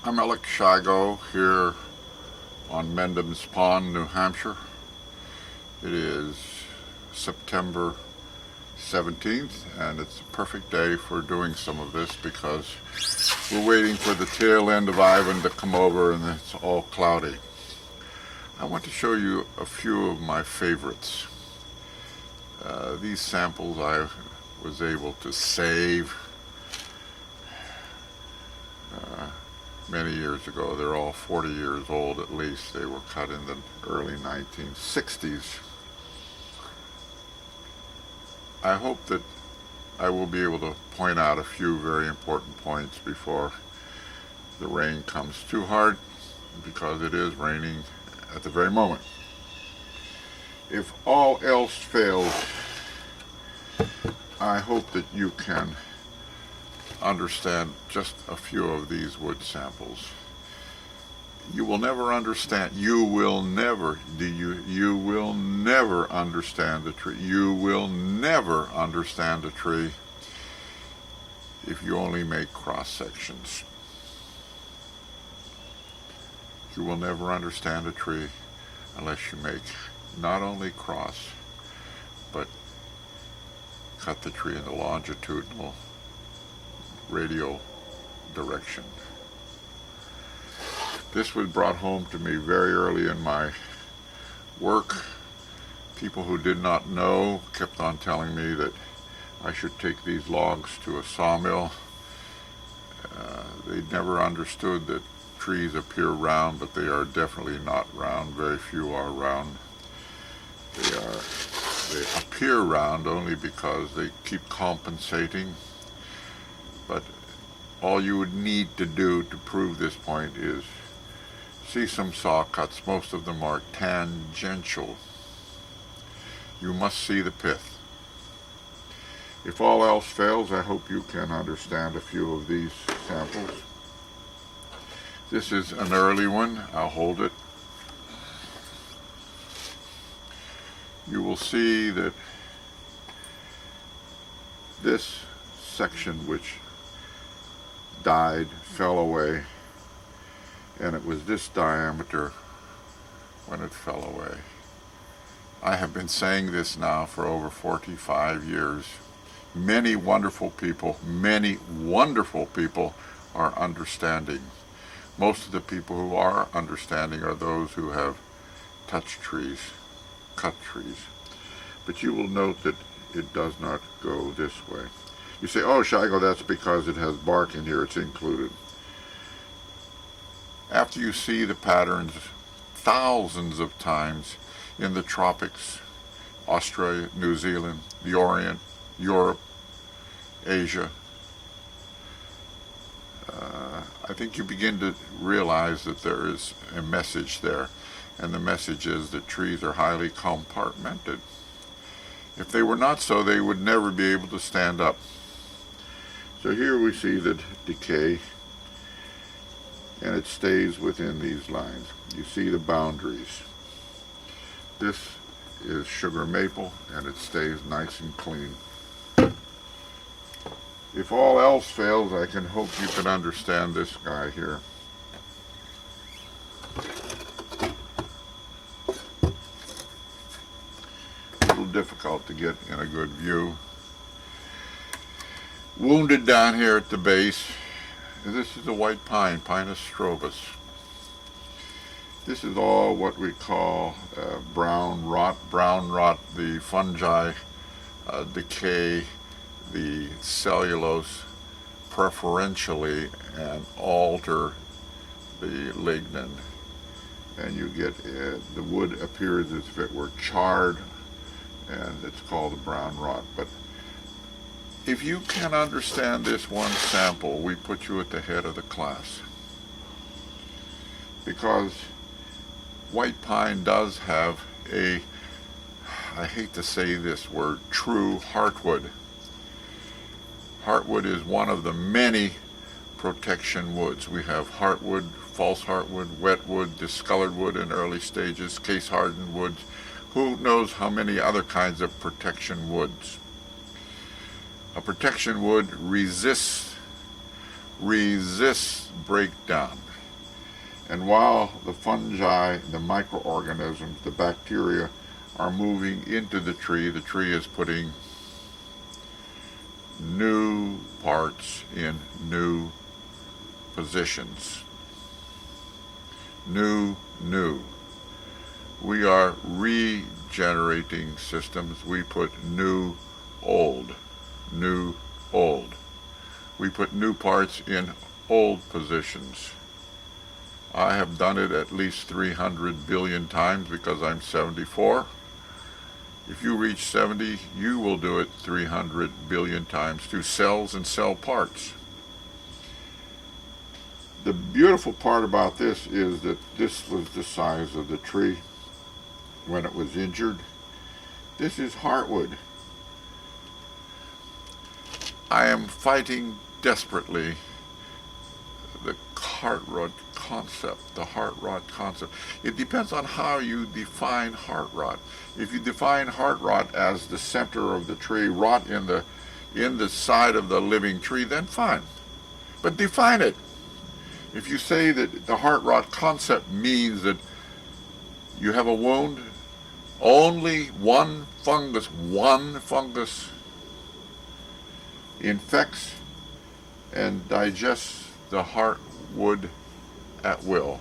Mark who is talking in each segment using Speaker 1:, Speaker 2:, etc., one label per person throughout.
Speaker 1: I'm Shigo here on Mendham's Pond, New Hampshire. It is September 17th and it's a perfect day for doing some of this because we're waiting for the tail end of Ivan to come over and it's all cloudy. I want to show you a few of my favorites. These samples I was able to save many years ago. They're all 40 years old at least. They were cut in the early 1960s. I hope that I will be able to point out a few very important points before the rain comes too hard, because it is raining at the very moment. If all else fails, I hope that you can understand just a few of these wood samples. You will never understand. You will never understand a tree. You will never understand a tree if you only make cross sections. You will never understand a tree unless you make not only cross, but cut the tree in the longitudinal radial direction. This was brought home to me very early in my work. People who did not know kept on telling me that I should take these logs to a sawmill. They never understood that trees appear round, but they are definitely not round. Very few are round. They appear round only because they keep compensating. But all you would need to do to prove this point is see some saw cuts. Most of them are tangential. You must see the pith. If all else fails, I hope you can understand a few of these samples. This is an early one. I'll hold it. You will see that this section, which died, fell away, and it was this diameter when it fell away. I have been saying this now for over 45 years. Many wonderful people are understanding. Most of the people who are understanding are those who have touched trees, cut trees. But you will note that it does not go this way. You say, oh, Shigo, that's because it has bark in here, it's included. After you see the patterns thousands of times in the tropics, Australia, New Zealand, the Orient, Europe, Asia, I think you begin to realize that there is a message there. And the message is that trees are highly compartmented. If they were not so, they would never be able to stand up. So here we see the decay, and it stays within these lines. You see the boundaries. This is sugar maple, and it stays nice and clean. If all else fails, I can hope you can understand this guy here. A little difficult to get in a good view. Wounded down here at the base. This is a white pine, Pinus strobus. This is all what we call brown rot. Brown rot, the fungi decay the cellulose preferentially and alter the lignin. And you get, the wood appears as if it were charred, and it's called a brown rot. But if you can understand this one sample, we put you at the head of the class. Because white pine does have a, I hate to say this word, true heartwood. Heartwood is one of the many protection woods. We have heartwood, false heartwood, wetwood, discolored wood in early stages, case hardened woods. Who knows how many other kinds of protection woods? A protection wood resists breakdown. And while the fungi, the microorganisms, the bacteria are moving into the tree is putting new parts in new positions. New. We are regenerating systems. We put new, old. We put new parts in old positions. I have done it at least 300 billion times because I'm 74. If you reach 70, you will do it 300 billion times to cells and cell parts. The beautiful part about this is that this was the size of the tree when it was injured. This is heartwood. I am fighting desperately the heart rot concept. It depends on how you define heart rot. If you define heart rot as the center of the tree, rot in the side of the living tree, then fine. But define it. If you say that the heart rot concept means that you have a wound, only one fungus infects and digests the heartwood at will.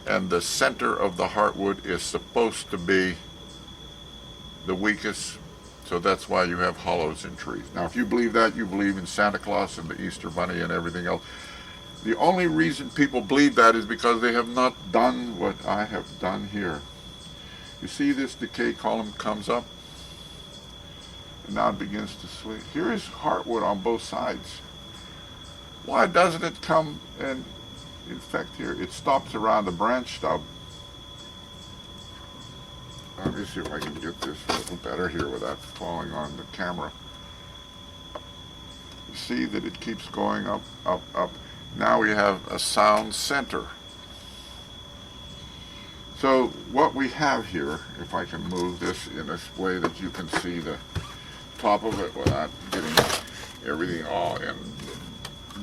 Speaker 1: And the center of the heartwood is supposed to be the weakest, so that's why you have hollows in trees. Now, if you believe that, you believe in Santa Claus and the Easter Bunny and everything else. The only reason people believe that is because they have not done what I have done here. You see this decay column comes up, and now it begins to swing. Here is heartwood on both sides. Why doesn't it come and infect here? It stops around the branch stub. Let me see if I can get this a little better here without falling on the camera. You see that it keeps going up. Now we have a sound center. So what we have here, if I can move this in a way that you can see the top of it without getting everything all in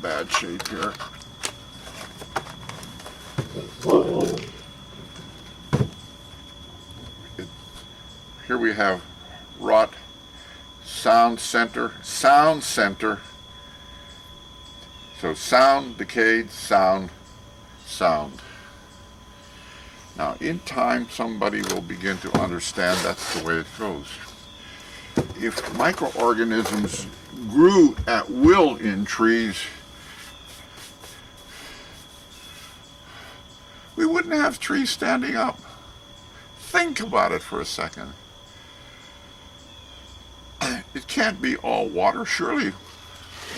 Speaker 1: bad shape here. Here we have rot, sound center. So sound, decayed, sound. Now in time somebody will begin to understand that's the way it goes. If microorganisms grew at will in trees, we wouldn't have trees standing up. Think about it for a second. It can't be all water. Surely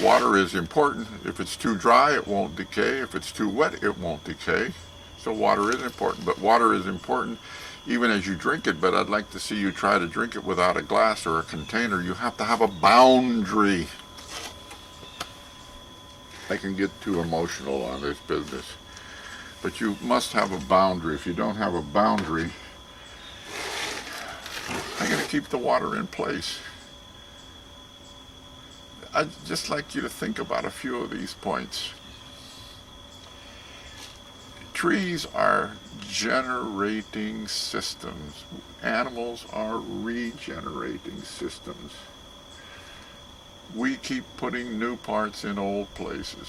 Speaker 1: water is important. If it's too dry, it won't decay. If it's too wet, it won't decay. So water is important. But water is important even as you drink it. But I'd like to see you try to drink it without a glass or a container. You have to have a boundary. I can get too emotional on this business. But you must have a boundary. If you don't have a boundary, I'm going to keep the water in place. I'd just like you to think about a few of these points. Trees are generating systems. Animals are regenerating systems. We keep putting new parts in old places.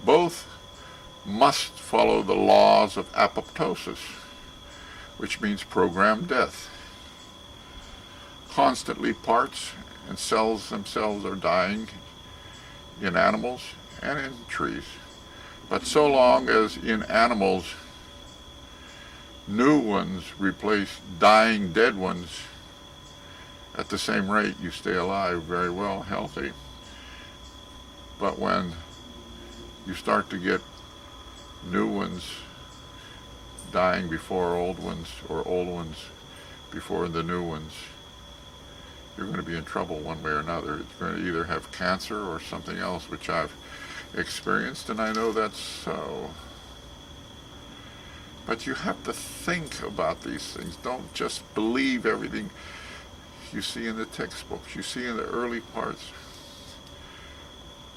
Speaker 1: Both must follow the laws of apoptosis, which means programmed death. Constantly parts and cells themselves are dying in animals and in trees. But so long as in animals new ones replace dying dead ones at the same rate, you stay alive very well, healthy. But when you start to get new ones dying before old ones, or old ones before the new ones, you're going to be in trouble one way or another. It's going to either have cancer or something else, which I've experienced, and I know that's so. But you have to think about these things. Don't just believe everything you see in the textbooks, you see in the early parts.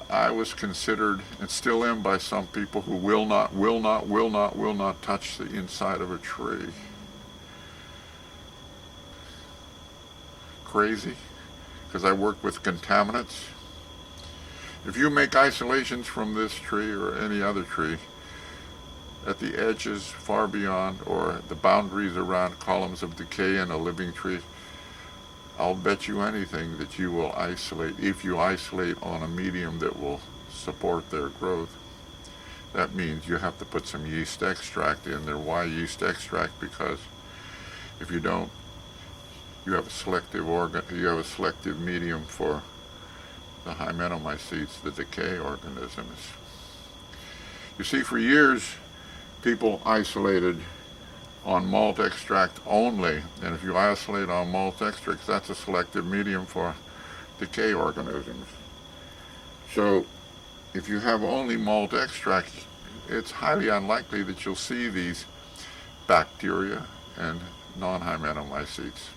Speaker 1: I was considered, and still am by some people, who will not touch the inside of a tree. Crazy, because I work with contaminants. If you make isolations from this tree or any other tree, at the edges far beyond, or the boundaries around columns of decay in a living tree, I'll bet you anything that you will isolate. If you isolate on a medium that will support their growth, that means you have to put some yeast extract in there. Why yeast extract? Because if you don't, you have a selective medium for the Hymenomycetes, the decay organisms. You see, for years, people isolated on malt extract only, and if you isolate on malt extracts, that's a selective medium for decay organisms. So, if you have only malt extract, it's highly unlikely that you'll see these bacteria and non-Hymenomycetes.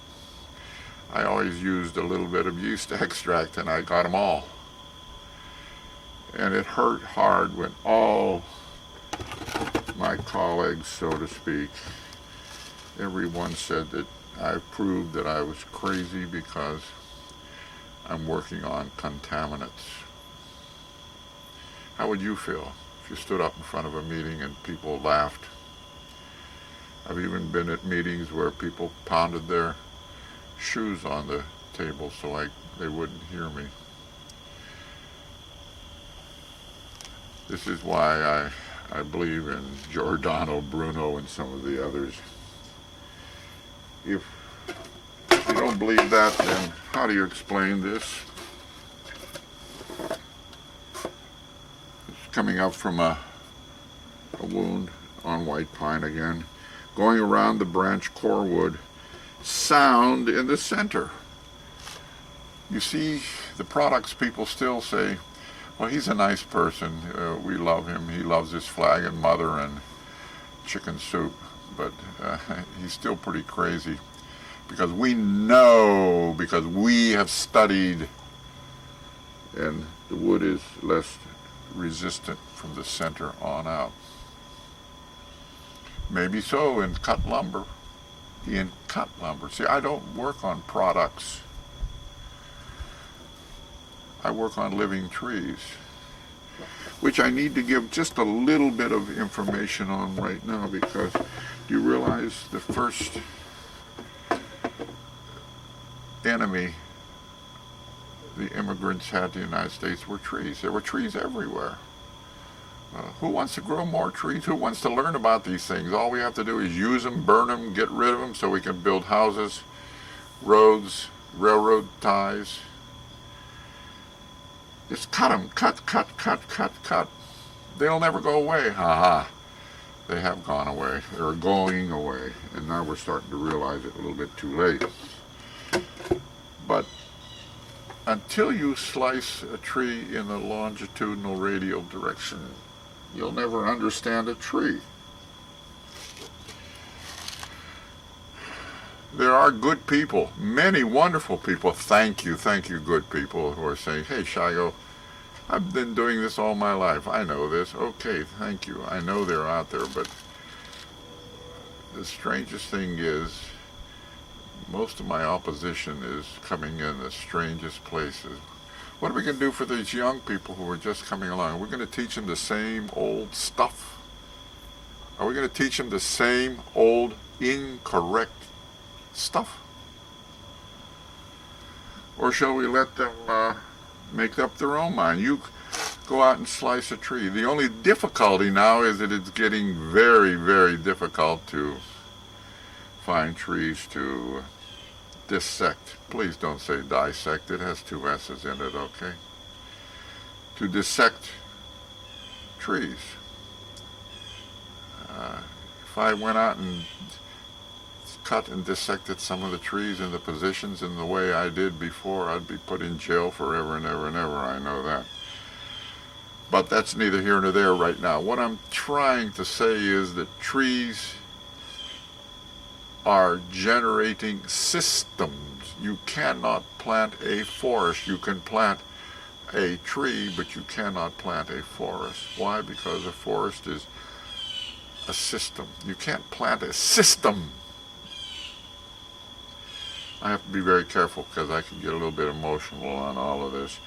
Speaker 1: I always used a little bit of yeast extract and I got them all. And it hurt hard when all my colleagues, so to speak, everyone said that I proved that I was crazy because I'm working on contaminants. How would you feel if you stood up in front of a meeting and people laughed? I've even been at meetings where people pounded their shoes on the table so they wouldn't hear me. This is why I believe in Giordano Bruno and some of the others. If you don't believe that, then how do you explain this? It's coming up from a wound on white pine again, going around the branch core wood, sound in the center. You see, the products people still say, well, he's a nice person, we love him, he loves his flag and mother and chicken soup, but he's still pretty crazy, because we know, because we have studied, and the wood is less resistant from the center on out. Maybe so in cut lumber. In cut lumber. See, I don't work on products. I work on living trees, which I need to give just a little bit of information on right now, because do you realize the first enemy the immigrants had to the United States were trees. There were trees everywhere. Who wants to grow more trees? Who wants to learn about these things? All we have to do is use them, burn them, get rid of them so we can build houses, roads, railroad ties. Just cut them. Cut. They'll never go away. Ha. They have gone away. They're going away. And now we're starting to realize it a little bit too late. But until you slice a tree in the longitudinal radial direction, you'll never understand a tree. There are good people, many wonderful people, thank you, good people, who are saying, hey, Shigo, I've been doing this all my life. I know this. Okay, thank you. I know they're out there, but the strangest thing is most of my opposition is coming in the strangest places. What are we going to do for these young people who are just coming along? We're going to teach them the same old stuff? Are we going to teach them the same old incorrect stuff? Or shall we let them make up their own mind? You go out and slice a tree. The only difficulty now is that it's getting very, very difficult to find trees to dissect. Please don't say dissect. It has two S's in it, okay? To dissect trees. If I went out and cut and dissected some of the trees in the positions in the way I did before, I'd be put in jail forever and ever and ever. I know that. But that's neither here nor there right now. What I'm trying to say is that trees are generating systems. You cannot plant a forest. You can plant a tree, but you cannot plant a forest. Why? Because a forest is a system. You can't plant a system. I have to be very careful because I can get a little bit emotional on all of this,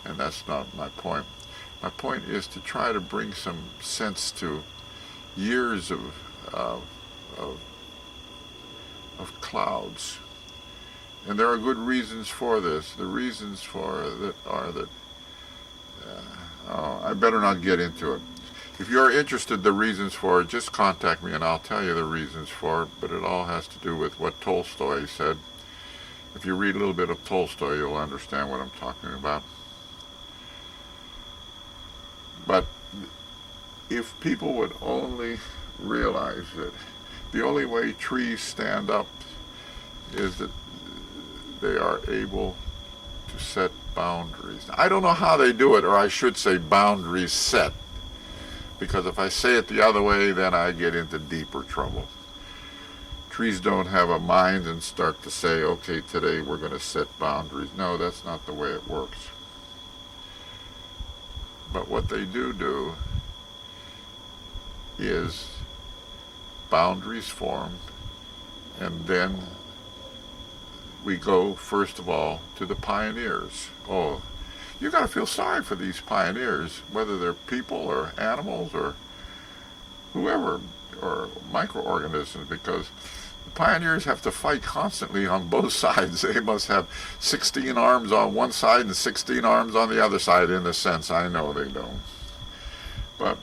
Speaker 1: and that's not my point. My point is to try to bring some sense to years of clouds. And there are good reasons for this. The reasons for it are that, I better not get into it. If you're interested, the reasons for it, just contact me and I'll tell you the reasons for it, but it all has to do with what Tolstoy said. If you read a little bit of Tolstoy, you'll understand what I'm talking about. But if people would only realize that the only way trees stand up is that they are able to set boundaries. I don't know how they do it, or I should say boundaries set, because if I say it the other way, then I get into deeper trouble. Trees don't have a mind and start to say, okay, today we're going to set boundaries. No, that's not the way it works. But what they do is boundaries form, and then we go, first of all, to the pioneers. Oh, you got to feel sorry for these pioneers, whether they're people or animals or whoever, or microorganisms, because the pioneers have to fight constantly on both sides. They must have 16 arms on one side and 16 arms on the other side, in a sense. I know they don't. But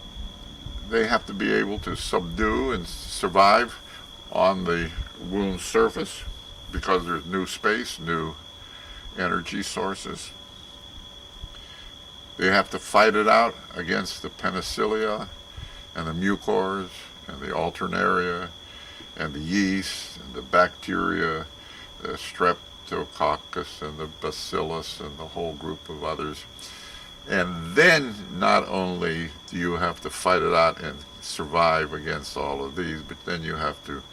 Speaker 1: they have to be able to subdue and survive on the wound's surface, because there's new space, new energy sources. They have to fight it out against the penicillia and the mucors and the alternaria and the yeast and the bacteria, the streptococcus and the bacillus and the whole group of others. And then not only do you have to fight it out and survive against all of these, but then you have to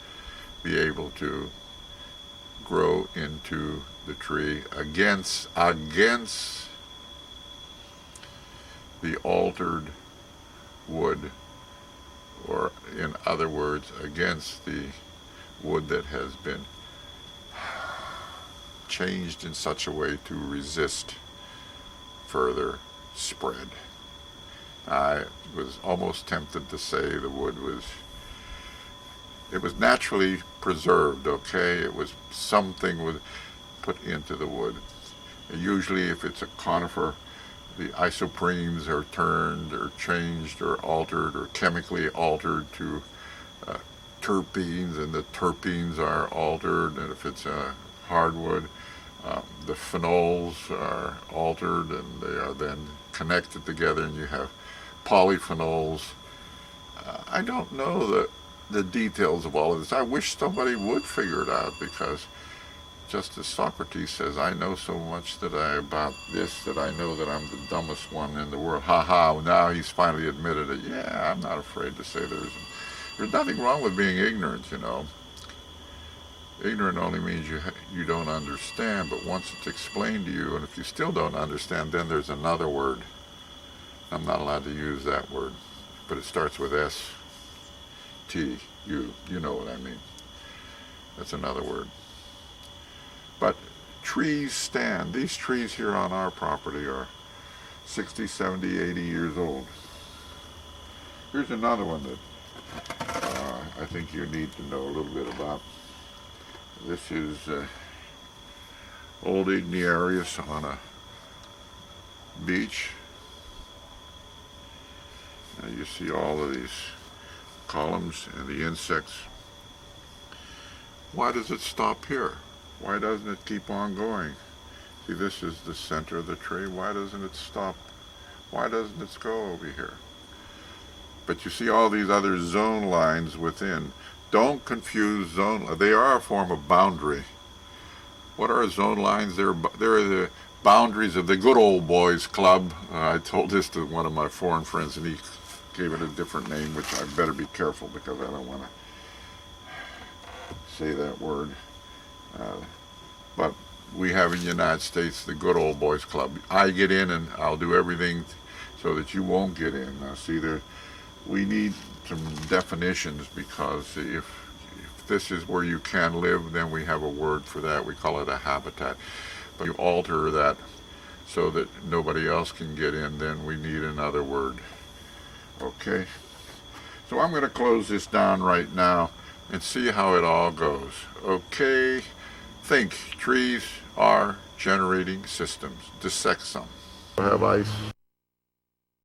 Speaker 1: be able to grow into the tree against the altered wood, or in other words, against the wood that has been changed in such a way to resist further spread. I was almost tempted to say the wood was naturally preserved, okay? It was something was put into the wood. And usually if it's a conifer, the isoprenes are turned or changed or altered or chemically altered to terpenes, and the terpenes are altered. And if it's a hardwood, the phenols are altered, and they are then connected together, and you have polyphenols. I don't know the details of all of this. I wish somebody would figure it out, because just as Socrates says, I know so much about this that I know that I'm the dumbest one in the world. Ha ha, now he's finally admitted it. Yeah, I'm not afraid to say there's nothing wrong with being ignorant, you know. Ignorant only means you don't understand, but once it's explained to you, and if you still don't understand, then there's another word. I'm not allowed to use that word, but it starts with S, T, U. You know what I mean. That's another word. But trees stand. These trees here on our property are 60, 70, 80 years old. Here's another one that I think you need to know a little bit about. This is old Igniarius on a beach. Now you see all of these columns and the insects. Why does it stop here? Why doesn't it keep on going? See, this is the center of the tree. Why doesn't it stop? Why doesn't it go over here? But you see all these other zone lines within. Don't confuse zone. They are a form of boundary. What are zone lines? They're the boundaries of the good old boys club. I told this to one of my foreign friends, and he gave it a different name, which I better be careful because I don't want to say that word. But we have in the United States, the good old boys club. I get in and I'll do everything so that you won't get in. Now see, we need some definitions, because if this is where you can live, then we have a word for that. We call it a habitat. But you alter that so that nobody else can get in, then we need another word. Okay? So I'm going to close this down right now and see how it all goes. Okay? Think. Trees are generating systems. Dissect some. I have ice.